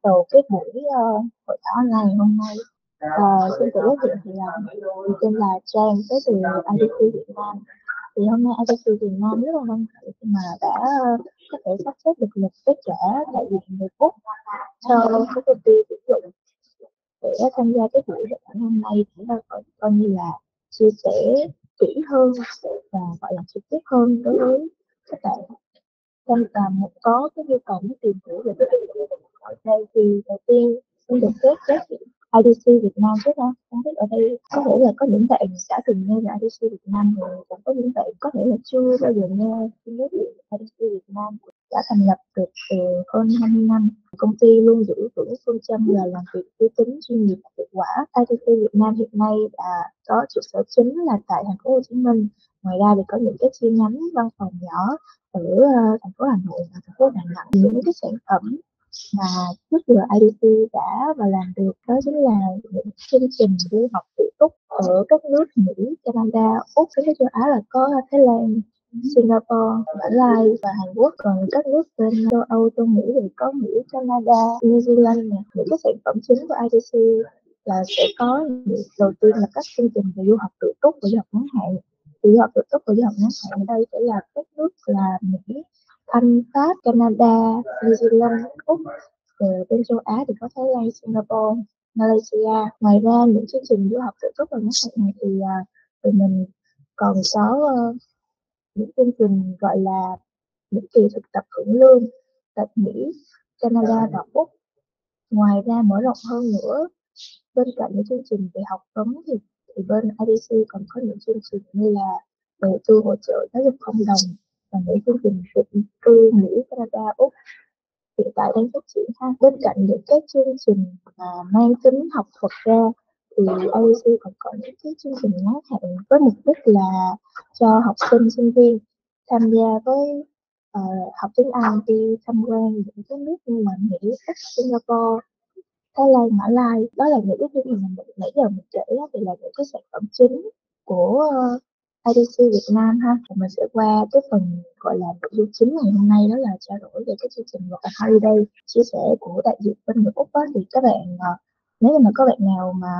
đầu cái buổi hội thảo online hôm nay. Xin tự giới thiệu thì mình tên là Trang, tới từ IDC Việt Nam. Thì hôm nay IDC Việt Nam rất là hân hạnh khi mà đã có thể sắp xếp được lịch với cả đại diện người Úc cho cái công ty tuyển dụng để tham gia cái buổi hội thảo hôm nay, để coi như là chia sẻ kỹ hơn và gọi là trực tiếp hơn đối với các bạn một có cái nhu cầu muốn tìm hiểu về cái ở đây. Thì đầu tiên xin được phép các IDC Việt Nam trước đó. Không biết ở đây có thể là có những bạn đã từng nghe về IDC Việt Nam rồi, cũng có những bạn có thể là chưa bao giờ nghe. Xin giới thiệu IDC Việt Nam đã thành lập được từ hơn 20 năm. Công ty luôn giữ vững phương châm là làm việc uy tín, chuyên nghiệp, hiệu quả. IDC Việt Nam hiện nay đã có trụ sở chính là tại thành phố Hồ Chí Minh. Ngoài ra thì có những cái chi nhánh văn phòng nhỏ ở thành phố Hà Nội và thành phố Đà Nẵng. Những cái sản phẩm mà trước giờ IDC đã và làm được đó chính là những chương trình du học tự túc ở các nước Mỹ, Canada, Úc. Các nước châu Á là có Thái Lan, Singapore, Mã Lai và Hàn Quốc. Còn các nước bên châu Âu, châu Mỹ thì có Mỹ, Canada, New Zealand nè. Những cái sản phẩm chính của IDC là sẽ có đầu tiên là các chương trình về du học tự túc và du học ngắn hạn. Du học tự túc và du học ngắn hạn ở đây sẽ là các nước là Mỹ, Anh, Pháp, Canada, New Zealand, Úc. Rồi bên châu Á thì có Thái Lan, Singapore, Malaysia. Ngoài ra những chương trình du học tự túc và ngắn hạn này thì tụi mình còn có những chương trình gọi là những kỳ thực tập hưởng lương tại Mỹ, Canada và Úc. Ngoài ra mở rộng hơn nữa, bên cạnh những chương trình về học vấn thì bên IDC còn có những chương trình như là đầu tư hỗ trợ giáo dục cộng đồng và những chương trình định cư Mỹ, Canada, Úc hiện tại đang phát triển ha. Bên cạnh những cái chương trình mang tính học thuật ra thì IDC còn có những cái chương trình ngắn hạn với mục đích là cho học sinh sinh viên tham gia với học tiếng Anh, đi tham quan những cái nước như là Mỹ, Úc, Singapore, Thái Lan, Mã Lai. Đó là những cái chương trình mà nãy giờ mình kể đó, thì là những cái sản phẩm chính của IDC Việt Nam ha. Và mình sẽ qua cái phần gọi là nội dung chính ngày hôm nay, đó là trao đổi về cái chương trình gọi là Holiday. Chia sẻ của đại diện bên người Úc đó, thì các bạn nếu như mà có bạn nào mà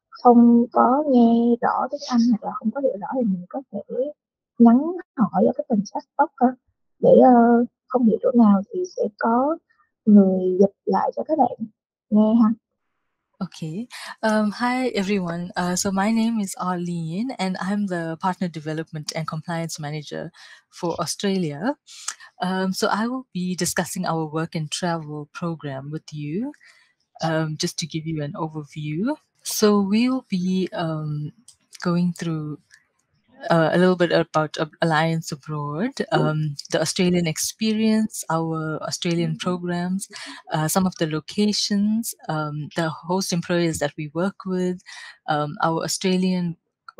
không có nghe rõ tiếng Anh hoặc là không có hiểu rõ thì mình có thể nhắn hỏi ở cái phần chat box để không hiểu chỗ nào thì sẽ có người dịch lại cho các bạn nghe ha. Okay. Hi, everyone. So my name is Arlene, and I'm the Partner Development and Compliance Manager for Australia. So I will be discussing our work and travel program with you, just to give you an overview. So we'll be going through a little bit about Alliance Abroad, the Australian experience, our Australian programs, some of the locations, the host employers that we work with, our Australian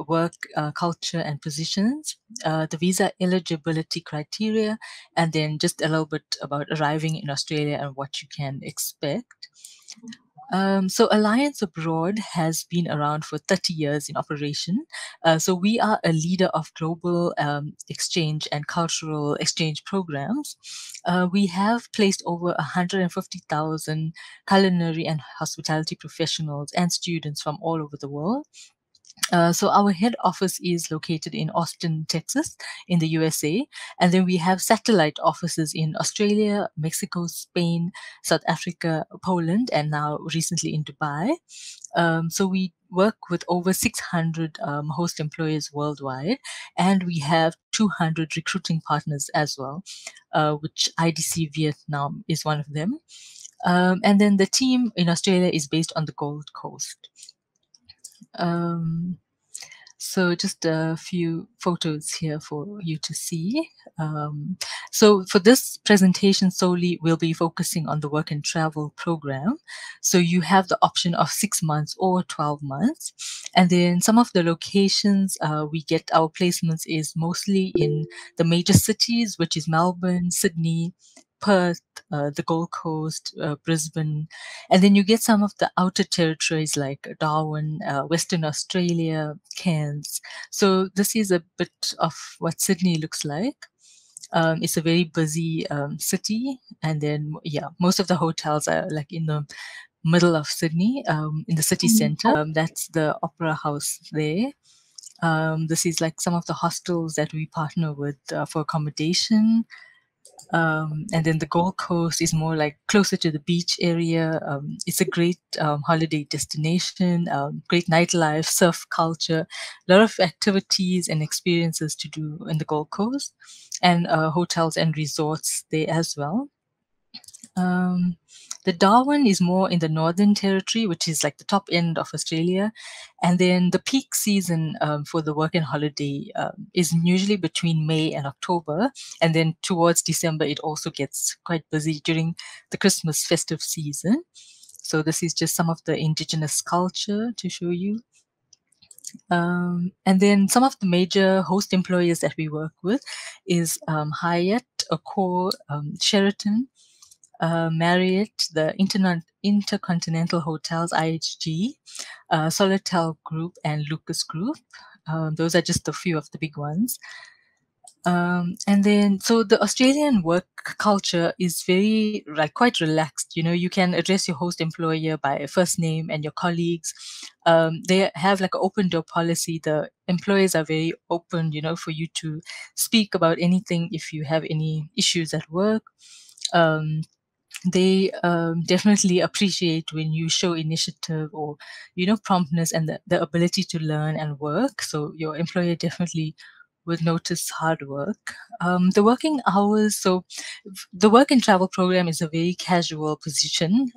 work culture and positions, the visa eligibility criteria, and then just a little bit about arriving in Australia and what you can expect. So Alliance Abroad has been around for 30 years in operation. So we are a leader of global exchange and cultural exchange programs. We have placed over 150,000 culinary and hospitality professionals and students from all over the world. So our head office is located in Austin, Texas, in the USA. And then we have satellite offices in Australia, Mexico, Spain, South Africa, Poland, and now recently in Dubai. So we work with over 600 host employers worldwide, and we have 200 recruiting partners as well, which IDC Vietnam is one of them. And then the team in Australia is based on the Gold Coast. So just a few photos here for you to see. So for this presentation solely, we'll be focusing on the work and travel program. So you have the option of 6 months or 12 months. And then some of the locations we get our placements is mostly in the major cities, which is Melbourne, Sydney, Perth, the Gold Coast, Brisbane, and then you get some of the outer territories like Darwin, Western Australia, Cairns. So this is a bit of what Sydney looks like. It's a very busy city, and then most of the hotels are like in the middle of Sydney, in the city center. That's the Opera House there. This is like some of the hostels that we partner with for accommodation. And then the Gold Coast is more like closer to the beach area. It's a great holiday destination, great nightlife, surf culture, a lot of activities and experiences to do in the Gold Coast, and hotels and resorts there as well. The Darwin is more in the Northern Territory, which is like the top end of Australia. And then the peak season for the work and holiday is usually between May and October. And then towards December, it also gets quite busy during the Christmas festive season. So this is just some of the indigenous culture to show you. And then some of the major host employers that we work with is Hyatt, Accor, Sheraton, Marriott, the Intercontinental Hotels, IHG, Solartel Group, and Lucas Group. Those are just a few of the big ones. And then, so the Australian work culture is very quite relaxed. You know, you can address your host employer by first name and your colleagues. They have like an open door policy. The employers are very open, you know, for you to speak about anything if you have any issues at work. They definitely appreciate when you show initiative or, you know, promptness and the ability to learn and work. So your employer definitely would notice hard work. The working hours, so the work and travel program is a very casual position.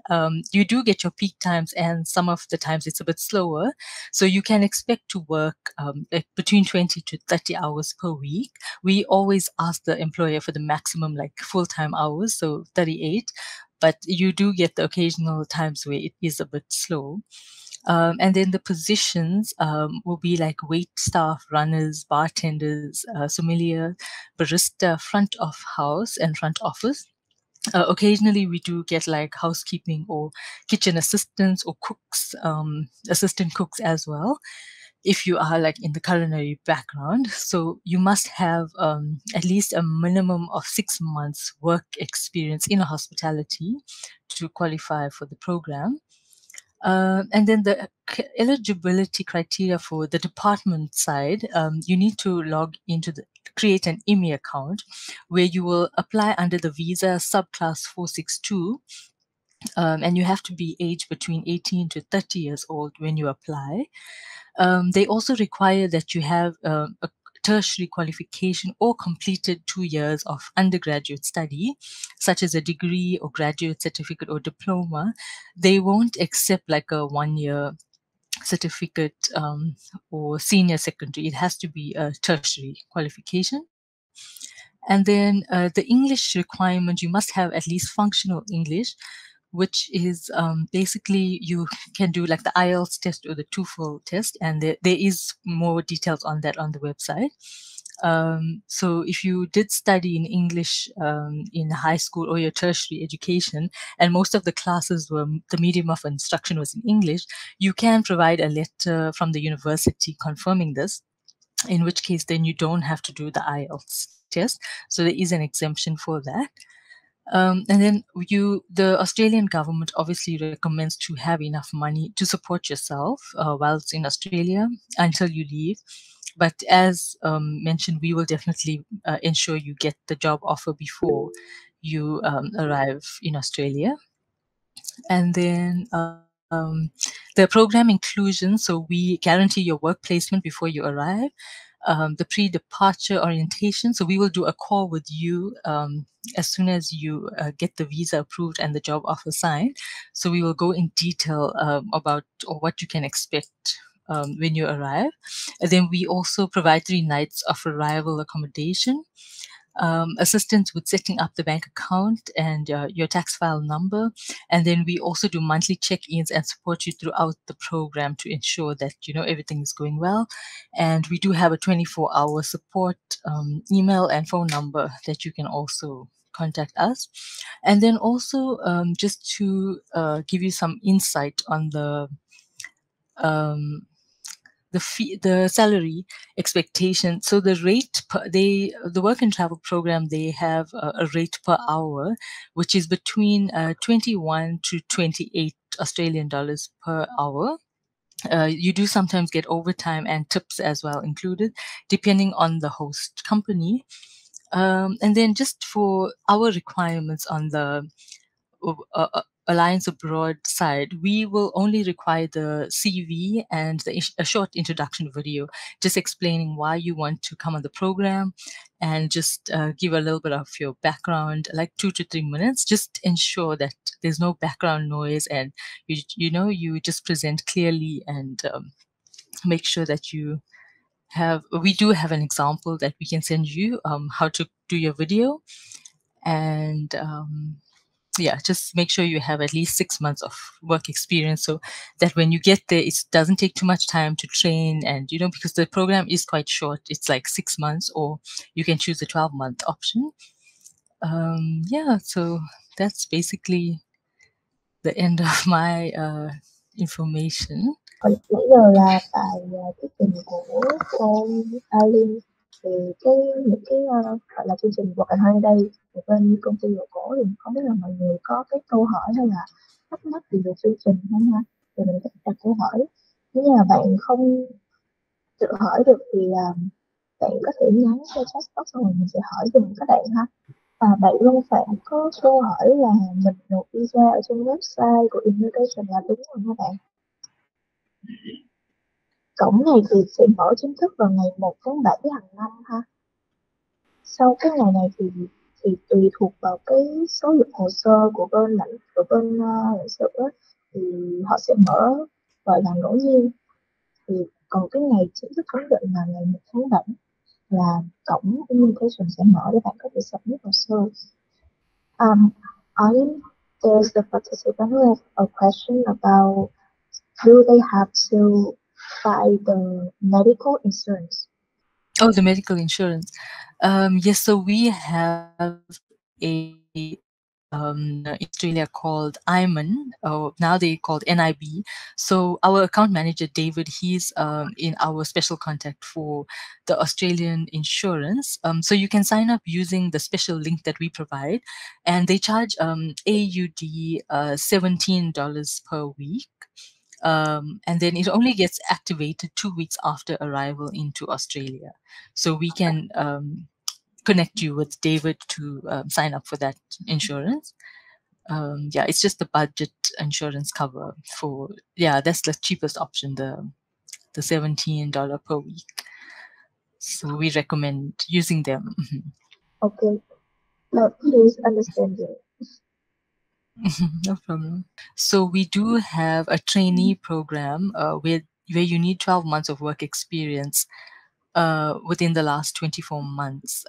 You do get your peak times, and some of the times it's a bit slower. So you can expect to work like between 20 to 30 hours per week. We always ask the employer for the maximum like full-time hours, so 38, but you do get the occasional times where it is a bit slow. And then the positions will be like wait staff, runners, bartenders, sommelier, barista, front of house, and front office. Occasionally, we do get like housekeeping or kitchen assistants or cooks, assistant cooks as well, if you are like in the culinary background. So you must have at least a minimum of 6 months work experience in hospitality to qualify for the program. And then the eligibility criteria for the department side, you need to log into create an IMI account where you will apply under the visa subclass 462. And you have to be aged between 18 to 30 years old when you apply. They also require that you have a tertiary qualification or completed 2 years of undergraduate study, such as a degree or graduate certificate or diploma. They won't accept like a 1-year certificate or senior secondary. It has to be a tertiary qualification. And then the English requirement, you must have at least functional English, which is basically you can do like the IELTS test or the TOEFL test, and there is more details on that on the website. So if you did study in English in high school or your tertiary education, and most of the classes were, the medium of instruction was in English, you can provide a letter from the university confirming this, in which case then you don't have to do the IELTS test. So there is an exemption for that. And then the Australian government obviously recommends to have enough money to support yourself whilst in Australia until you leave. But as mentioned, we will definitely ensure you get the job offer before you arrive in Australia. And then the program inclusion, so we guarantee your work placement before you arrive. The pre-departure orientation, so we will do a call with you as soon as you get the visa approved and the job offer signed. So we will go in detail about or what you can expect when you arrive. And then we also provide 3 nights of arrival accommodation, assistance with setting up the bank account and your tax file number. And then we also do monthly check-ins and support you throughout the program to ensure that, you know, everything is going well. And we do have a 24-hour support email and phone number that you can also contact us. And then also just to give you some insight on the the salary expectation. So the rate the work and travel program, they have a rate per hour, which is between 21 to 28 Australian dollars per hour. You do sometimes get overtime and tips as well included, depending on the host company. And then just for our requirements on the Alliance Abroad side, we will only require the CV and a short introduction video, just explaining why you want to come on the program, and just give a little bit of your background, like 2 to 3 minutes. Just ensure that there's no background noise, and you just present clearly, and make sure that we do have an example that we can send you how to do your video. And yeah, just make sure you have at least 6 months of work experience, so that when you get there, it doesn't take too much time to train. And because the program is quite short, it's like 6 months, or you can choose the 12-month option. Yeah, so that's basically the end of my information. Nãy giờ là tại thuyết trình của cô Arlene, thì những cái gọi là chương trình Work and Holiday của bên công ty của cổ, thì không biết là mọi người có cái câu hỏi hay là thắc mắc gì về chương trình không ha? Thì mình có thể đặt câu hỏi. Nếu như là bạn không tự hỏi được thì bạn có thể nhắn cho chat box, xong rồi mình sẽ hỏi dùm các bạn ha. Và bạn Luân Phạm có câu hỏi là mình nộp visa ở trên website của Invitation là đúng rồi nha bạn. Cổng này thì sẽ mở chính thức vào ngày 1 tháng 7 hàng năm ha. Sau cái ngày này thì tùy thuộc vào cái số lượng hồ sơ của bên lãnh sự á, thì họ sẽ mở gọi là ngẫu nhiên. Thì còn cái ngày chính thức ấn định là ngày 1 tháng 7 là cổng invitation sẽ mở để bạn có thể submit hồ sơ. There's the participant who has a question about, do they have to buy the medical insurance? Oh, the medical insurance. Yes, so we have a in Australia called IMAN, or now they called NIB. So our account manager, David, he's in our special contact for the Australian insurance. So you can sign up using the special link that we provide, and they charge AUD $17 per week. And then it only gets activated 2 weeks after arrival into Australia. So we can connect you with David to sign up for that insurance. Yeah, it's just the budget insurance cover that's the cheapest option, the $17 per week. So we recommend using them. Okay. No, please understand it. No problem. So we do have a trainee program where you need 12 months of work experience within the last 24 months.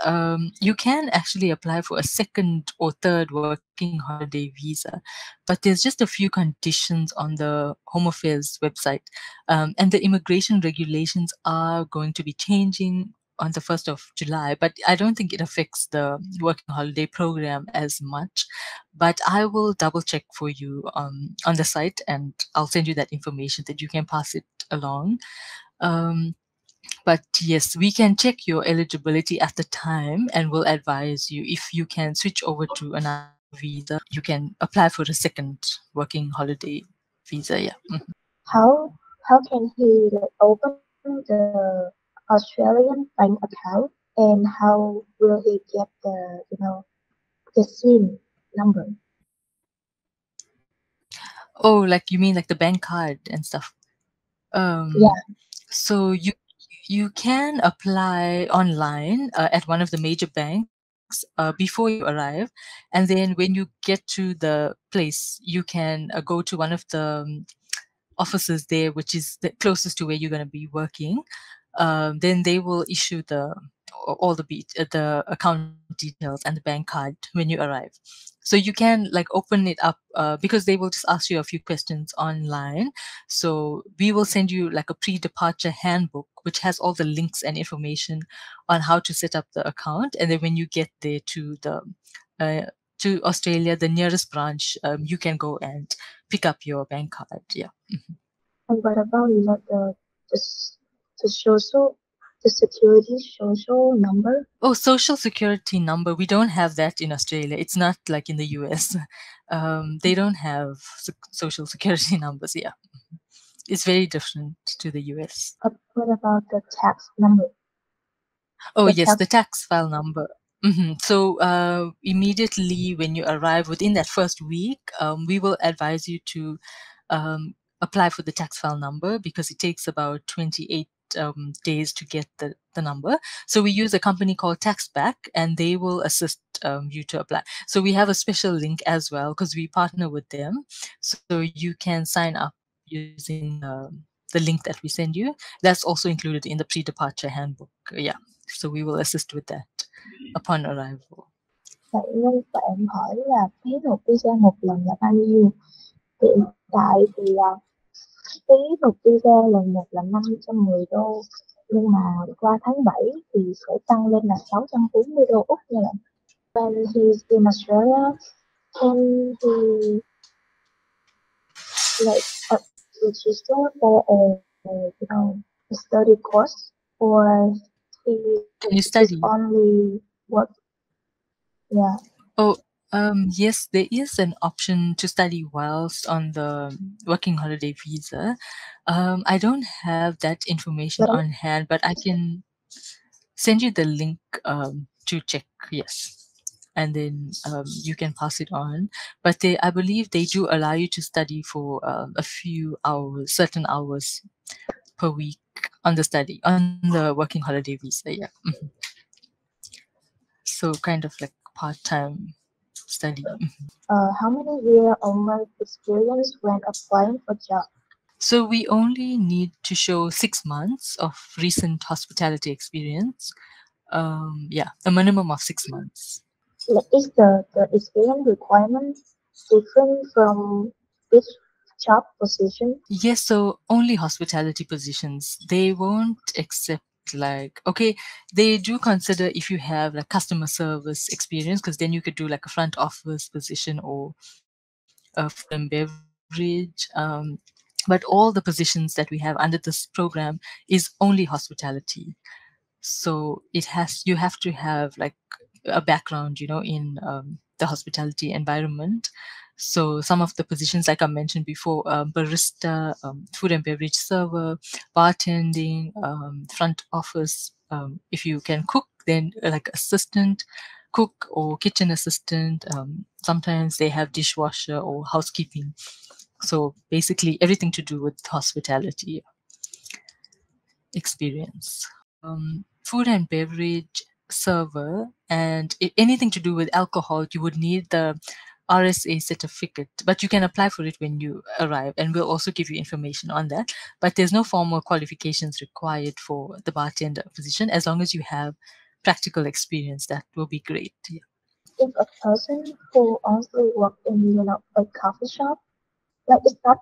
You can actually apply for a second or third working holiday visa, but there's just a few conditions on the Home Affairs website. And the immigration regulations are going to be changing on the 1st of July, but I don't think it affects the working holiday program as much. But I will double check for you on the site, and I'll send you that information that you can pass it along. But yes, we can check your eligibility at the time, and we'll advise you if you can switch over to another visa. You can apply for a second working holiday visa. Yeah. Mm-hmm. How can he open the Australian bank account, and how will he get the SIM number? Oh, like you mean like the bank card and stuff? Yeah. So you can apply online at one of the major banks before you arrive, and then when you get to the place, you can go to one of the offices there, which is the closest to where you're going to be working. Then they will issue all the account details and the bank card when you arrive. So you can like open it up because they will just ask you a few questions online. So we will send you like a pre-departure handbook, which has all the links and information on how to set up the account. And then when you get there to Australia, the nearest branch, you can go and pick up your bank card. Yeah. And what about the security social number? Oh, social security number. We don't have that in Australia. It's not like in the US. They don't have social security numbers. Yeah. It's very different to the US. What about the tax number? Oh, The yes, the tax tax file number. So immediately when you arrive, within that first week, we will advise you to apply for the tax file number because it takes about 28 days to get the number. So we use a company called TaxBack, and they will assist you to apply. So we have a special link as well because we partner with them. So you can sign up using the link that we send you. That's also included in the pre-departure handbook. Yeah. So we will assist with that upon arrival. Vậy nên bạn hỏi là phí nộp visa một lần là bao nhiêu? Hiện tại thì phí nộp visa lần một là $510, nhưng mà qua tháng 7 thì sẽ tăng lên là $640 Úc nha bạn. When he's in Australia, can he like register for a study course, or he Can you just study? only work? Yeah. Oh, yes, there is an option to study whilst on the working holiday visa. I don't have that information Right. on hand, but I can send you the link to check. Yes. And then you can pass it on. But I believe they do allow you to study for a few hours, certain hours per week on the working holiday visa. Yeah. So kind of like part-time study. How many year or month experience when applying for job? So we only need to show 6 months of recent hospitality experience. A minimum of 6 months. Like, is the experience requirement different from each job position? Yes, so only hospitality positions. They won't accept they do consider if you have like customer service experience, because then you could do like a front office position or food and beverage. But all the positions that we have under this program is only hospitality. So you have to have like a background, in the hospitality environment. So some of the positions, like I mentioned before, barista, food and beverage server, bartending, front office. If you can cook, then like assistant cook or kitchen assistant. Sometimes they have dishwasher or housekeeping. So basically everything to do with hospitality experience. Food and beverage server, and anything to do with alcohol, you would need the RSA certificate, but you can apply for it when you arrive, and we'll also give you information on that. But there's no formal qualifications required for the bartender position. As long as you have practical experience, that will be great. Yeah. If a person who only work in a coffee shop, like it's not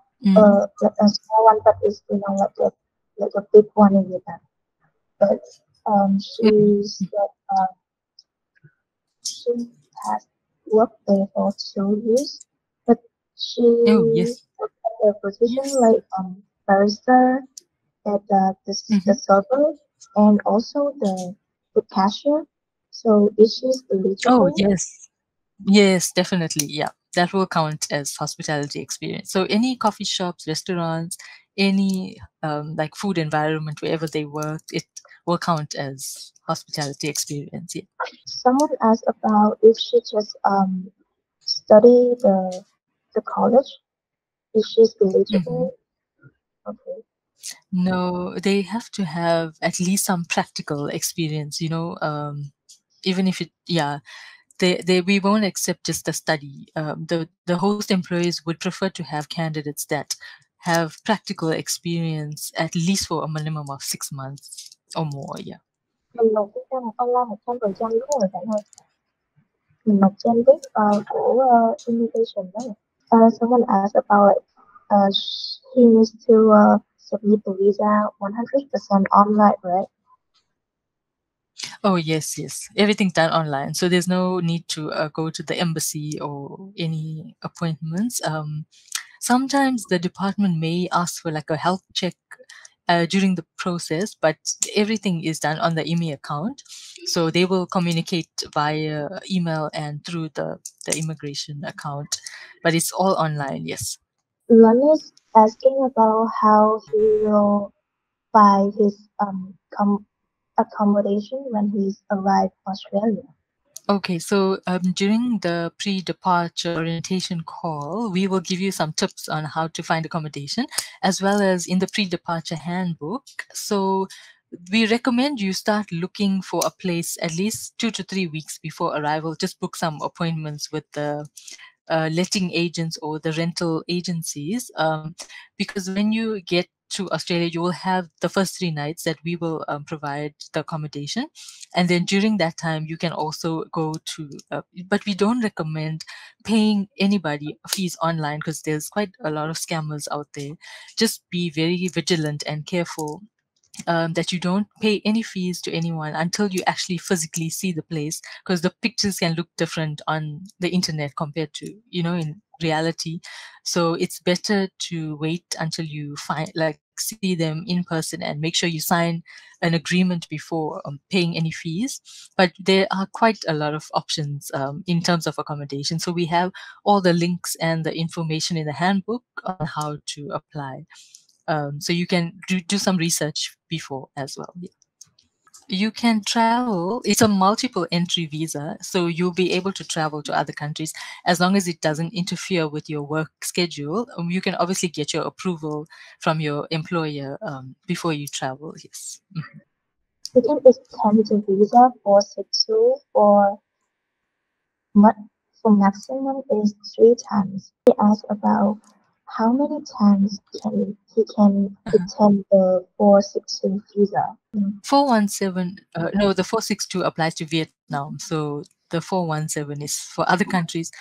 like a small one, but it's like a big one in Japan. But she has worked there for 2 years, but she Oh, yes. worked at a position like barista at the server and also the cashier. So is she Oh, eligible? yes. Yes, definitely. Yeah, that will count as hospitality experience. So any coffee shops, restaurants, any like food environment, wherever they work, it will count as hospitality experience. Yeah. Someone asked about if she just study the college. Is she eligible? Okay. No, they have to have at least some practical experience. Even if we won't accept just the study. The host employees would prefer to have candidates that have practical experience at least for a minimum of 6 months or more. Yeah. Mình nộp cái trang online 100% đúng rồi bạn ơi. Mình nộp trên web của invitation đó. Someone asked about he needs to submit the visa 100% online, right? Oh, yes, yes. Everything's done online. So there's no need to go to the embassy or any appointments. Sometimes the department may ask for like a health check during the process, but everything is done on the email account. So they will communicate via email and through the immigration account, but it's all online, yes. Lon is asking about how he will buy his accommodation when he's arrived Australia. Okay, so during the pre-departure orientation call, we will give you some tips on how to find accommodation, as well as in the pre-departure handbook. So we recommend you start looking for a place at least 2 to 3 weeks before arrival. Just book some appointments with the letting agents or the rental agencies, because when you get to Australia, you will have the first 3 nights that we will provide the accommodation, and then during that time you can also go to. But we don't recommend paying anybody fees online because there's quite a lot of scammers out there. Just be very vigilant and careful that you don't pay any fees to anyone until you actually physically see the place, because the pictures can look different on the internet compared to, in reality. So it's better to wait until you see them in person and make sure you sign an agreement before paying any fees. But there are quite a lot of options in terms of accommodation. So we have all the links and the information in the handbook on how to apply. So you can do some research before as well. Yeah. You can travel. It's a multiple entry visa, so you'll be able to travel to other countries as long as it doesn't interfere with your work schedule. You can obviously get your approval from your employer before you travel. Yes. Mhm. We can extend the visa for 6 or for maximum is 3 times. He asked about how many times he can extend the 462 visa. 417, no, the 462 applies to Vietnam. So the 417 is for other countries.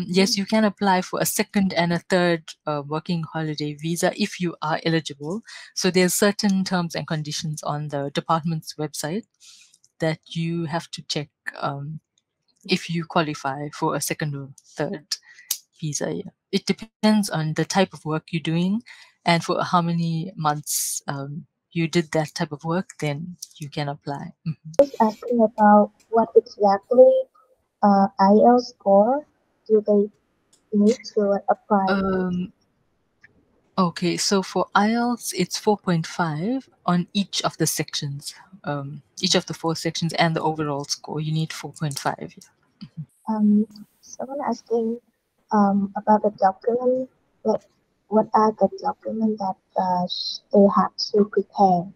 Yes, you can apply for a second and a third working holiday visa if you are eligible. So there's certain terms and conditions on the department's website that you have to check if you qualify for a second or third visa. Yeah. It depends on the type of work you're doing and for how many months you did that type of work, then you can apply. Mhm. He's asking about what exactly IELTS score do they need to apply. Okay, so for IELTS, it's 4.5 on each of the sections, each of the 4 sections, and the overall score. You need 4.5. Yeah. Someone asking about the document, like what are the documents that they have to prepare?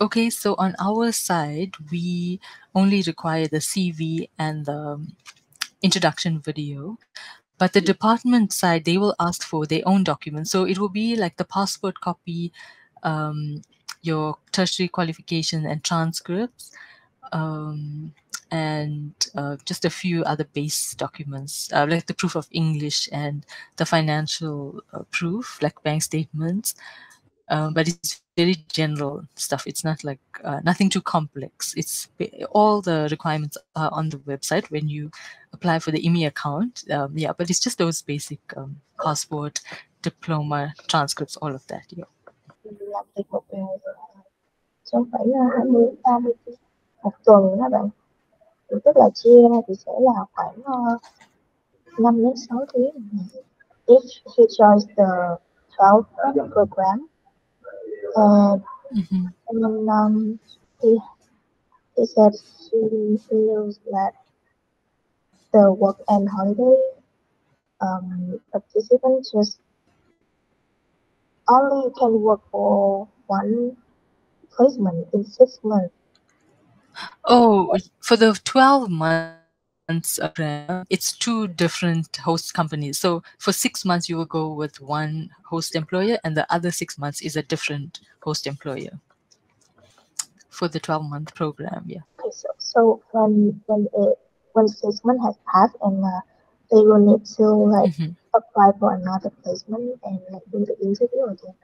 Okay, so on our side, we only require the CV and the introduction video. But the department side, they will ask for their own documents. So it will be like the passport copy, um, your tertiary qualification and transcripts, um, and just a few other base documents, like the proof of English and the financial proof, like bank statements. But it's very general stuff. It's not like nothing too complex. All the requirements are on the website when you apply for the IMI account. Yeah, but it's just those basic passport, diploma, transcripts, all of that. Yeah. Làm việc một ngày trong phải 20-30 một tuần đó bạn. Thì tức là chia ra thì sẽ là khoảng 5 đến 6 tiếng. If he joins the 12 program, Mm-hmm. and then he said he feels that the work and holiday participant just only can work for one placement in 6 months. Oh, for the 12 months program, it's 2 different host companies. So for 6 months, you will go with one host employer, and the other 6 months is a different host employer for the 12-month program. Yeah. Okay, so when 6 months has passed and they will need to like apply for another placement and like do the interview again.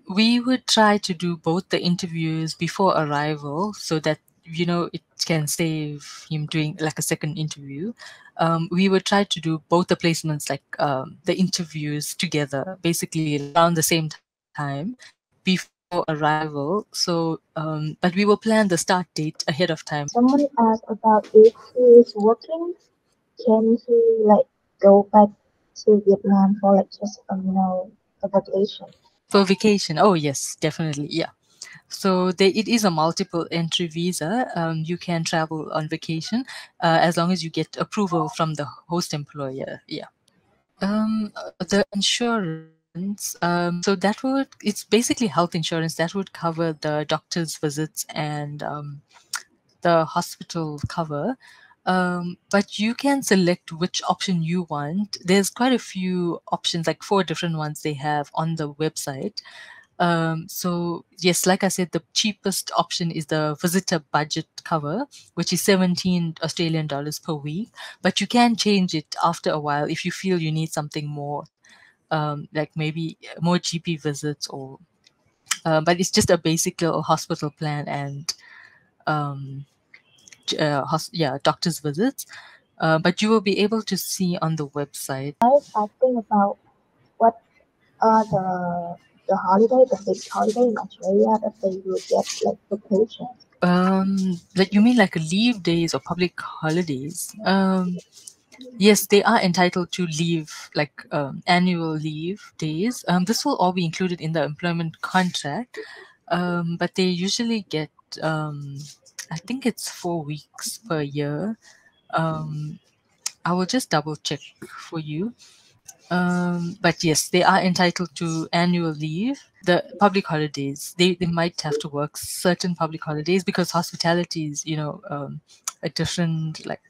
We would try to do both the interviews before arrival so that it can save him doing like a second interview. We would try to do both the placements, like the interviews together, basically around the same time. time before arrival. So, but we will plan the start date ahead of time. Someone asked about if he is working, can he like go back to Vietnam for like just a vacation? For vacation, oh yes, definitely, yeah. So it is a multiple entry visa. You can travel on vacation as long as you get approval from the host employer. Yeah. The insurance. So it's basically health insurance that would cover the doctor's visits and the hospital cover. But you can select which option you want. There's quite a few options, like 4 different ones they have on the website. So yes, like I said, the cheapest option is the visitor budget cover, which is 17 Australian dollars per week. But you can change it after a while if you feel you need something more, like maybe more GP visits or. But it's just a basic little hospital plan and doctor's visits. But you will be able to see on the website. I was asking about what are the holiday, the big holiday in Australia that they will get like vacation. Like you mean like leave days or public holidays? Yes, they are entitled to leave, like annual leave days. This will all be included in the employment contract, but they usually get, I think it's 4 weeks per year. I will just double check for you. But yes, they are entitled to annual leave. The public holidays, they might have to work certain public holidays because hospitality is, a different, like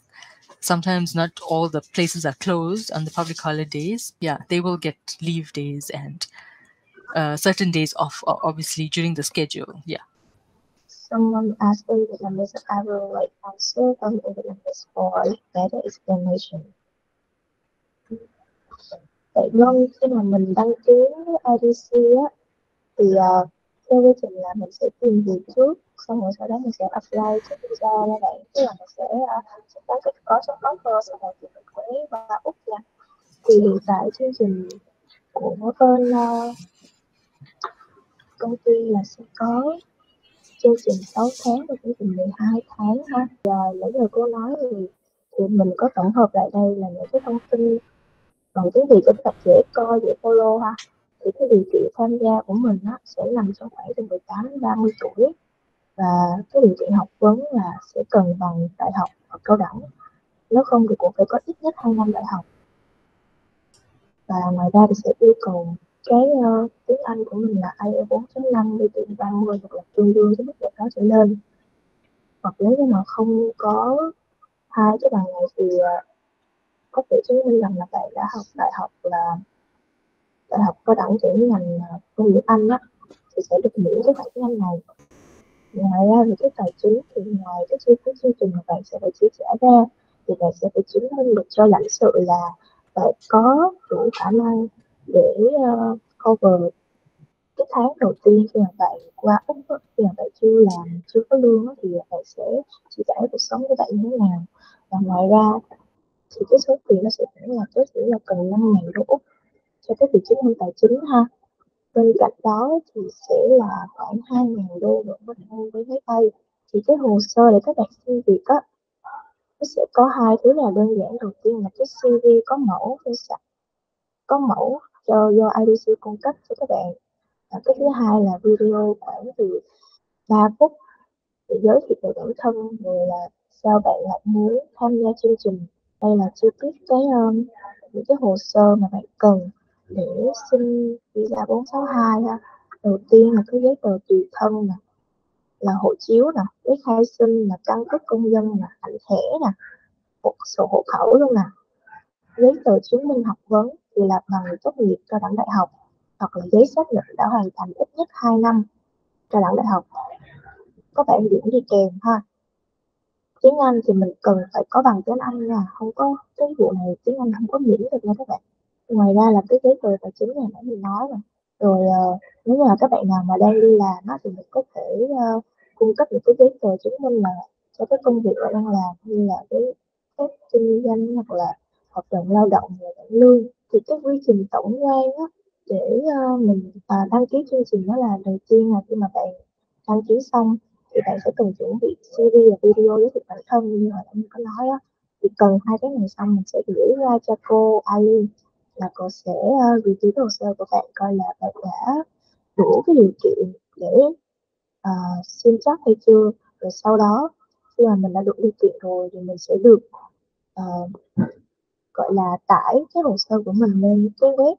sometimes not all the places are closed on the public holidays. Yeah, they will get leave days and certain days off, obviously, during the schedule. Yeah. Someone asked in Vietnamese, I will like answer in Vietnamese for better explanation. Vậy Ngân, khi mà mình đăng ký IDC á, thì theo quy trình là mình sẽ tìm việc trước, xong rồi sau đó mình sẽ apply cho visa ra bạn, tức là mình sẽ có số offer, xong rồi thì mình sẽ qua Úc nha. Thì hiện tại chương trình của bên công ty là sẽ có chương trình 6 tháng và chương trình 12 tháng ha. Nãy giờ cô nói thì mình có tổng hợp lại đây là những cái thông tin bằng tiếng Việt cho các bạn dễ coi, dễ follow ha. Thì cái điều kiện tham gia của mình á, sẽ nằm trong khoảng từ 18 đến 30 tuổi, và cái điều kiện học vấn là sẽ cần bằng đại học hoặc cao đẳng, nếu không thì cũng phải có ít nhất 2 năm đại học. Và ngoài ra thì sẽ yêu cầu cái tiếng Anh của mình là IELTS 4.5 đi từ 30 hoặc là tương đương cái mức độ đó trở lên. Hoặc nếu như mà không có hai cái bằng này thì có thể chứng minh rằng là bạn đã học đại học cao đẳng chuyển ngành công nghiệp Anh á, thì sẽ được miễn cái khoản tiếng Anh này. Ngoài ra thì cái tài chính thì ngoài cái chi phí chương trình mà bạn sẽ phải chi trả ra, thì bạn sẽ phải chứng minh được cho lãnh sự là bạn có đủ khả năng để cover cái tháng đầu tiên khi mà bạn qua Úc, khi mà bạn chưa có lương thì bạn sẽ chi trả cuộc sống của bạn như thế nào. Và ngoài ra thì cái số tiền nó sẽ khoảng là tối thiểu là cần 5.000 đô Úc cho cái việc chứng minh tài chính ha. Bên cạnh đó thì sẽ là khoảng 2.000 đô nữa với máy bay. Thì cái hồ sơ để các bạn xin việc á, nó sẽ có hai thứ là đơn giản. Đầu tiên là cái CV có mẫu do IDC cung cấp cho các bạn. Và cái thứ hai là video khoảng từ 3 phút để giới thiệu về bản thân, rồi là sao bạn lại muốn tham gia chương trình. Đây là chi tiết những cái hồ sơ mà bạn cần để xin visa 462 ha. Đầu tiên là cái giấy tờ tùy thân nè, là hộ chiếu nè, giấy khai sinh, là căn cước công dân nè, ảnh thẻ nè, sổ hộ khẩu luôn nè. Giấy tờ chứng minh học vấn thì là bằng tốt nghiệp cao đẳng đại học, hoặc là giấy xác nhận đã hoàn thành ít nhất 2 năm cao đẳng đại học, có bản diễn đi kèm ha. Tiếng Anh thì mình cần phải có bằng tiếng Anh nha, không có cái vụ này tiếng Anh không có miễn được nha các bạn. Ngoài ra là cái giấy tờ tài chính này nãy mình nói rồi. Rồi nếu mà các bạn nào mà đang đi làm á, thì mình có thể cung cấp những cái giấy tờ chứng minh là cho cái công việc bạn đang làm, như là cái phép kinh doanh hoặc là hợp đồng lao động và bảng lương. Thì cái quy trình tổng quan á, để mình đăng ký chương trình. Đó là đầu tiên là khi mà bạn đăng ký xong thì bạn sẽ cần chuẩn bị CV và video giới thiệu bản thân như hồi nãy mình có nói á. Thì cần hai cái này xong mình sẽ gửi ra cho cô Arlene, là cô sẽ review cái hồ sơ của bạn coi là bạn đã đủ cái điều kiện để xin chắc hay chưa. Rồi sau đó khi mà mình đã đủ điều kiện rồi thì mình sẽ được gọi là tải cái hồ sơ của mình lên cái web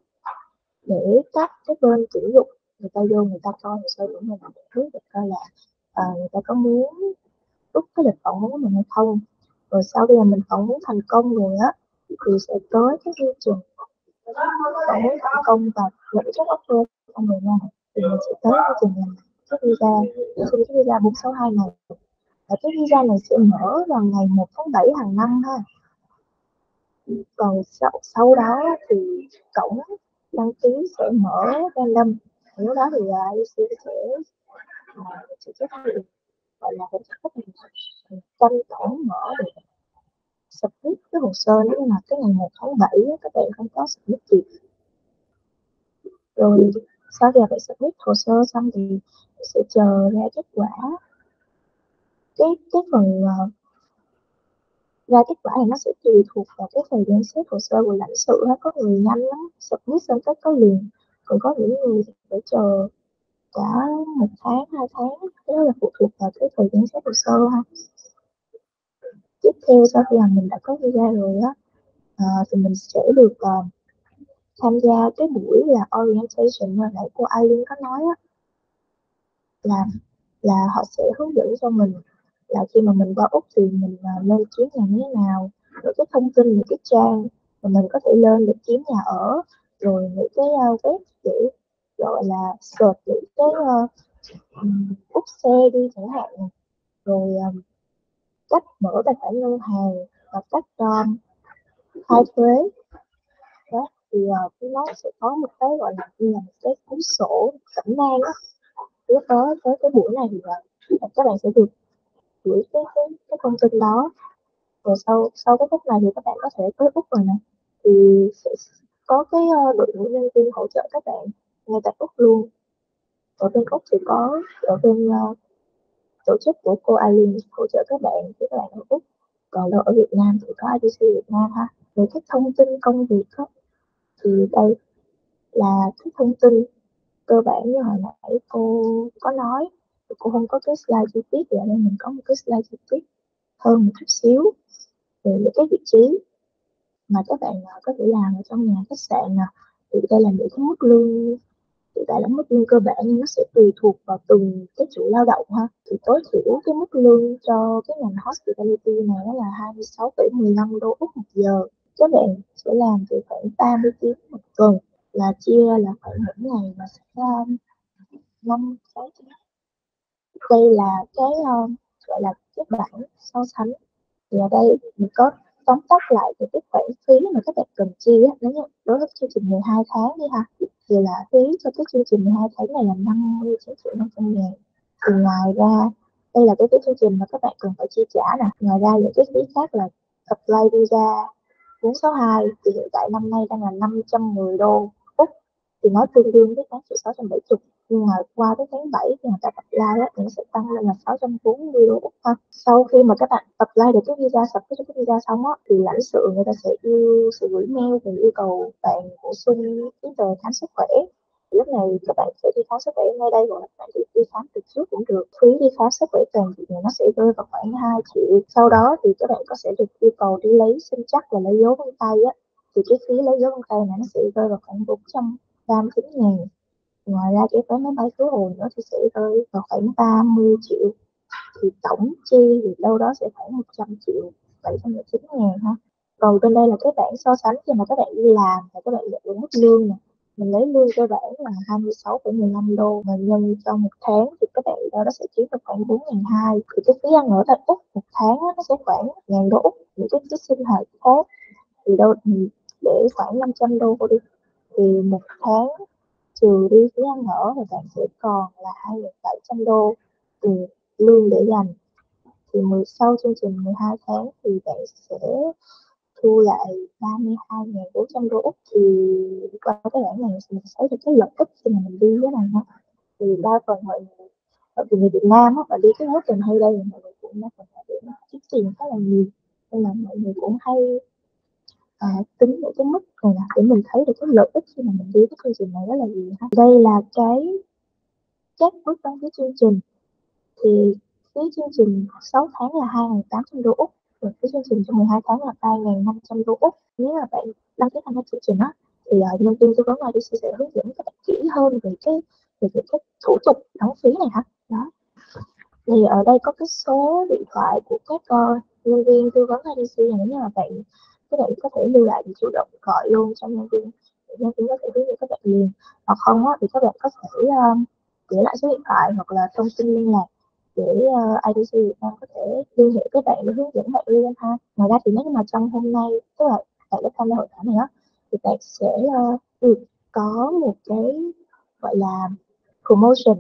để các cái bên tuyển dụng người ta vô người ta coi hồ sơ của mình để biết được coi là người ta có muốn rút cái lịch phỏng vấn của mình hay không. Rồi sau khi mà mình phỏng vấn thành công rồi á thì sẽ tới cái quy trình phỏng vấn thành công và nhận cái offer xong rồi nha, thì mình sẽ tới quy trình làm cái visa, xin cái visa 462 này. Và cái visa này sẽ mở vào ngày 1 tháng 7 hàng năm ha. Còn sau đó thì cổng đăng ký sẽ mở random. Lúc đó thì IEC sẽ chấp nhận gọi là hỗ trợ khách hàng tranh cổng mở để submit cái hồ sơ. Nếu mà cái ngày 1 tháng 7 các bạn không có submit kịp, rồi sau khi bạn submit hồ sơ xong thì sẽ chờ ra kết quả. Cái phần ra kết quả này nó sẽ tùy thuộc vào cái thời gian xếp hồ sơ của lãnh sự. Nó có người nhanh lắm, submit xong cái có liền, còn có những người phải chờ cả 1 tháng 2 tháng. Cái đó là phụ thuộc vào cái thời gian xếp hồ sơ ha. Tiếp theo sau khi mà mình đã có visa rồi á thì mình sẽ được tham gia cái buổi là orientation mà nãy cô Arlene có nói á, là họ sẽ hướng dẫn cho mình là khi mà mình qua Úc thì mình lên kiếm nhà như thế nào, rồi cái thông tin những cái trang mà mình có thể lên để kiếm nhà ở, rồi những cái web để gọi là search những cái book xe đi chẳng hạn, rồi cách mở tài khoản ngân hàng và cách khai thuế. Đó thì nó sẽ có một cái gọi là như là một cái cuốn sổ cẩm nang á. Lúc đó tới cái buổi này thì các bạn sẽ được gửi cái thông tin đó. Rồi sau cái phút này thì các bạn có thể tới Úc rồi nè, thì sẽ có cái đội ngũ nhân viên hỗ trợ các bạn ngay tại Úc luôn. Ở bên Úc thì có ở bên tổ chức của cô Arlene hỗ trợ các bạn khi các bạn ở Úc. Còn đâu ở Việt Nam thì có IDC Việt Nam ha. Về cái thông tin công việc đó, thì đây là cái thông tin cơ bản như hồi nãy cô có nói. Cô không có cái slide chi tiết, vậy nên mình có một cái slide chi tiết hơn một chút xíu về những cái vị trí mà các bạn có thể làm ở trong nhà khách sạn nè. Thì đây là những cái mức lương, hiện tại là mức lương cơ bản nhưng nó sẽ tùy thuộc vào từng cái chủ lao động ha. Thì tối thiểu cái mức lương cho cái ngành hospitality này là 26,15 đô Úc một giờ. Các bạn sẽ làm từ khoảng 30 tiếng một tuần, là chia là khoảng mỗi ngày mà sẽ 5-6 tiếng. Đây là cái gọi là cái bảng so sánh. Thì ở đây mình có tóm tắt lại về cái khoản phí mà các bạn cần chi á. Nếu như đối với chương trình 12 tháng đi ha, thì là phí cho cái chương trình 12 tháng này là 59.500.000. Thì ngoài ra đây là cái chương trình mà các bạn cần phải chi trả nè. Ngoài ra những cái phí khác là apply visa 462 thì hiện tại năm nay đang là 510 đô Úc, thì nó tương đương với 8.670. Nhưng mà qua cái tháng 7 thì người ta apply á, thì nó sẽ tăng lên là 640 đô Úc ha. Sau khi mà các bạn apply được cái visa, sắp cái visa xong á, thì lãnh sự người ta sẽ gửi mail về yêu cầu bạn bổ sung cái tờ khám sức khỏe. Lúc này các bạn sẽ đi khám sức khỏe ngay đây, hoặc là bạn đi khám từ trước cũng được. Phí đi khám sức khỏe toàn diện nó sẽ rơi vào khoảng 2 triệu. Sau đó thì các bạn sẽ được yêu cầu đi lấy sinh chắc và lấy dấu vân tay á. Thì cái phí lấy dấu vân tay này nó sẽ rơi vào khoảng 439.000. Ngoài ra cái vé máy bay khứ hồi nữa thì sẽ rơi vào khoảng 30 triệu. Thì tổng chi thì đâu đó sẽ khoảng 100.709.000 ha. Còn bên đây là cái bảng so sánh khi mà các bạn đi làm và các bạn nhận được mức lương nè. Mình lấy lương cơ bản là 26,15 đô mà nhân cho một tháng thì các bạn đâu đó sẽ kiếm được khoảng 4.200. Thì cái phí ăn ở tại Úc một tháng nó sẽ khoảng 1.000 đô Úc. Những cái phí sinh hoạt khác thì đâu để khoảng 500 đô đi, thì một tháng trừ đi phí ăn ở thì bạn sẽ còn là 2.700 đô từ lương để dành. Thì sau chương trình 12 tháng thì bạn sẽ thu lại 32.400 đô Úc. Thì qua cái bảng này mình thấy được cái lợi ích khi mà mình đi cái này ha. Thì đa phần mọi người, bởi vì người Việt Nam á, và đi cái mối tình hay đây thì mọi người cũng đa phần là để kiếm tiền khá là nhiều, nên là mọi người cũng hay tính những cái mức này nè để mình thấy được cái lợi ích khi mà mình đi cái chương trình này đó là gì ha. Đây là các bước đăng ký chương trình. Thì phí chương trình 6 tháng là 2.800 đô Úc, rồi phí chương trình trong 12 tháng là 3.500 đô Úc. Nếu mà bạn đăng ký tham gia chương trình á thì nhân viên tư vấn IDC sẽ hướng dẫn các bạn kỹ hơn về cái thủ tục đóng phí này ha. Đó. Thì ở đây có cái số điện thoại của các nhân viên tư vấn IDC, nếu như mà các bạn có thể lưu lại thì chủ động gọi luôn cho nhân viên để nhân viên có thể hướng dẫn các bạn liền, hoặc không á, thì các bạn có thể để lại số điện thoại hoặc là thông tin liên lạc để IDC Việt Nam có thể liên hệ với bạn để hướng dẫn bạn luôn ha. Ngoài ra thì nếu như mà trong hôm nay tức là bạn đã tham gia hội thảo này á thì bạn sẽ được có một cái gọi là promotion,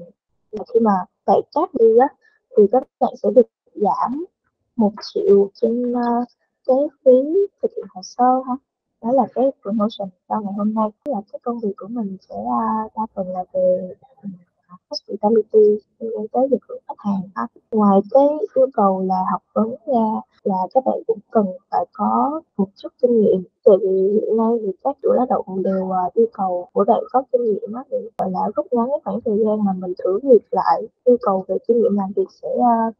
là khi mà bạn chat đi á thì các bạn sẽ được giảm 1 triệu trên cái phí thực hiện hồ sơ ha. Đó là cái promotion cho ngày hôm nay. Tức là cái công việc của mình sẽ đa phần là về hospitality, liên quan tới dịch vụ khách hàng ha. Ngoài cái yêu cầu là học vấn ra là các bạn cũng cần phải có một chút kinh nghiệm, tại vì hiện nay thì các chủ lao động đều yêu cầu của bạn có kinh nghiệm á, để gọi là rút ngắn cái khoảng thời gian mà mình thử việc lại. Yêu cầu về kinh nghiệm làm việc sẽ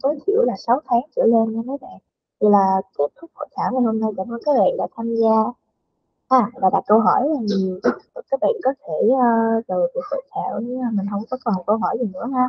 tối thiểu là 6 tháng trở lên nha mấy bạn. Vậy là kết thúc hội thảo ngày hôm nay. Cảm ơn các bạn đã tham gia và đặt câu hỏi là nhiều. Các bạn có thể rời cuộc hội thảo nếu mình không có còn câu hỏi gì nữa ha.